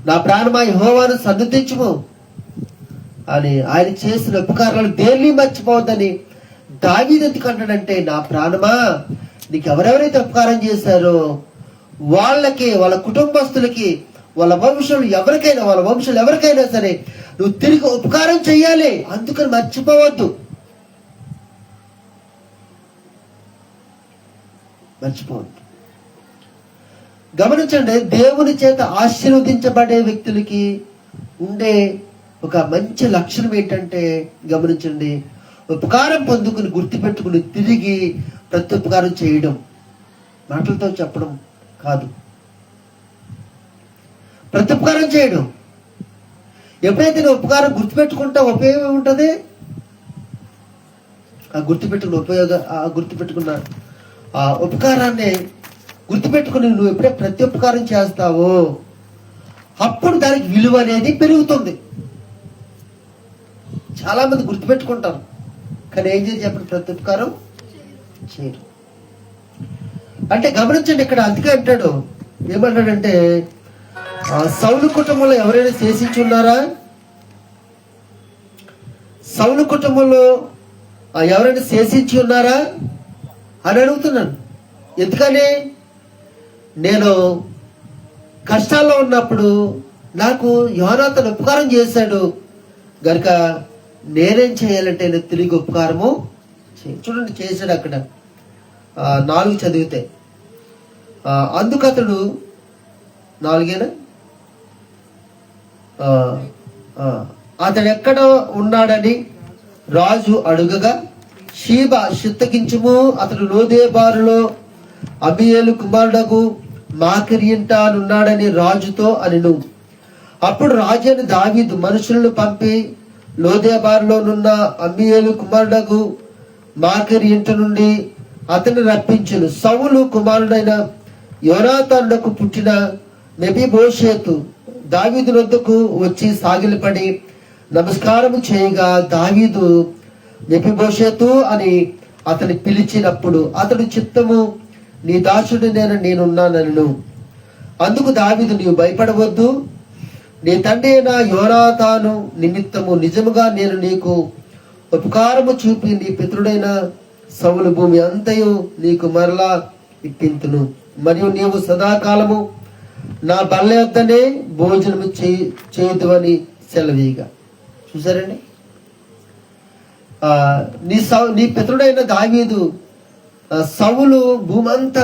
నా ప్రాణమా యెహోవాను సన్నుతించుము అని ఆయన చేసిన ఉపకారాలు దేన్ని మర్చిపోవద్దని దావీదు ఎందుకు అంటాడంటే, నా ప్రాణమా నీకు ఎవరెవరైతే ఉపకారం చేశారో వాళ్ళకి, వాళ్ళ కుటుంబస్తులకి, వాళ్ళ వంశం ఎవరికైనా సరే నువ్వు తిరిగి ఉపకారం చెయ్యాలి, అందుకని మర్చిపోవద్దు. గమనించండి, దేవుని చేత ఆశీర్వదించబడే వ్యక్తులకి ఉండే ఒక మంచి లక్షణం ఏంటంటే, గమనించండి, ఉపకారం పొందుకుని గుర్తుపెట్టుకుని తిరిగి ప్రతి ఉపకారం చేయడం. మాటలతో చెప్పడం కాదు, ప్రతి ఉపకారం చేయడం. ఎప్పుడైతే నువ్వు ఉపకారం గుర్తుపెట్టుకుంటా ఉపయోగం ఉంటుంది, గుర్తుపెట్టుకున్న ఆ ఉపకారాన్ని గుర్తుపెట్టుకుని నువ్వు ఎప్పుడైతే ప్రతి ఉపకారం చేస్తావో అప్పుడు దానికి విలువ అనేది పెరుగుతుంది. చాలా మంది గుర్తుపెట్టుకుంటారు కానీ ఏం చేసి చెప్పండి, ప్రతి ఉపకారం చేయరు. అంటే గమనించండి, ఇక్కడ అందుకే అంటాడు, ఏమంటాడంటే, సౌలు కుటుంబంలో ఎవరైనా శేషించి ఉన్నారా? సౌలు కుటుంబంలో ఎవరైనా శేషించి ఉన్నారా అని అడుగుతున్నాను. ఎందుకని? నేను కష్టాల్లో ఉన్నప్పుడు నాకు యోనాతాను ఉపకారం చేశాడు గనుక నేనేం చేయాలంటే నేను తిరిగి ఉపకారము చూడండి చేశాడు. అక్కడ 4 చదివితే అందుకు అతడు 4 అతడు ఎక్కడ ఉన్నాడని రాజు అడుగగా, షీబ చిత్తగించుము, అతడు లోదేబారులో అబీయేలు కుమారుడగు మాకరి ఇంట ఉన్నాడని రాజుతో అనెను. అప్పుడు రాజైన దావీదు మనుషులను పంపి లోదేబారులోనున్న అబీయేలు కుమారుడగు మాకరి ఇంట నుండి అతన్ని రప్పించును. సౌలు కుమారుడైన యోనాతానుకు పుట్టిన మెఫీబోషెతు దావీదు వద్దకు వచ్చి సాగిలపడి నమస్కారం చేయగా, దావీదు మెఫీబోషెతు అని అతని పిలిచినప్పుడు అతడు చిత్తము నీ దాసుడు నేనున్నానను. అందుకు దావీదు, నీవు భయపడవద్దు, నీ తండ్రి అయిన యోనాతాను నిమిత్తము నిజముగా నేను నీకు ఉపకారము చూపి నీ పితరుడైన సౌలు భూమి అంతయు నీకు మరలా ఇప్పింతును, మరియు నీవు సదాకాలము నా బల్ల యొద్దనే భోజనము చేయదు అని సెలవీగా. చూసారండి, నీ పితరుడైన దావీదు సౌలు భూమి అంతా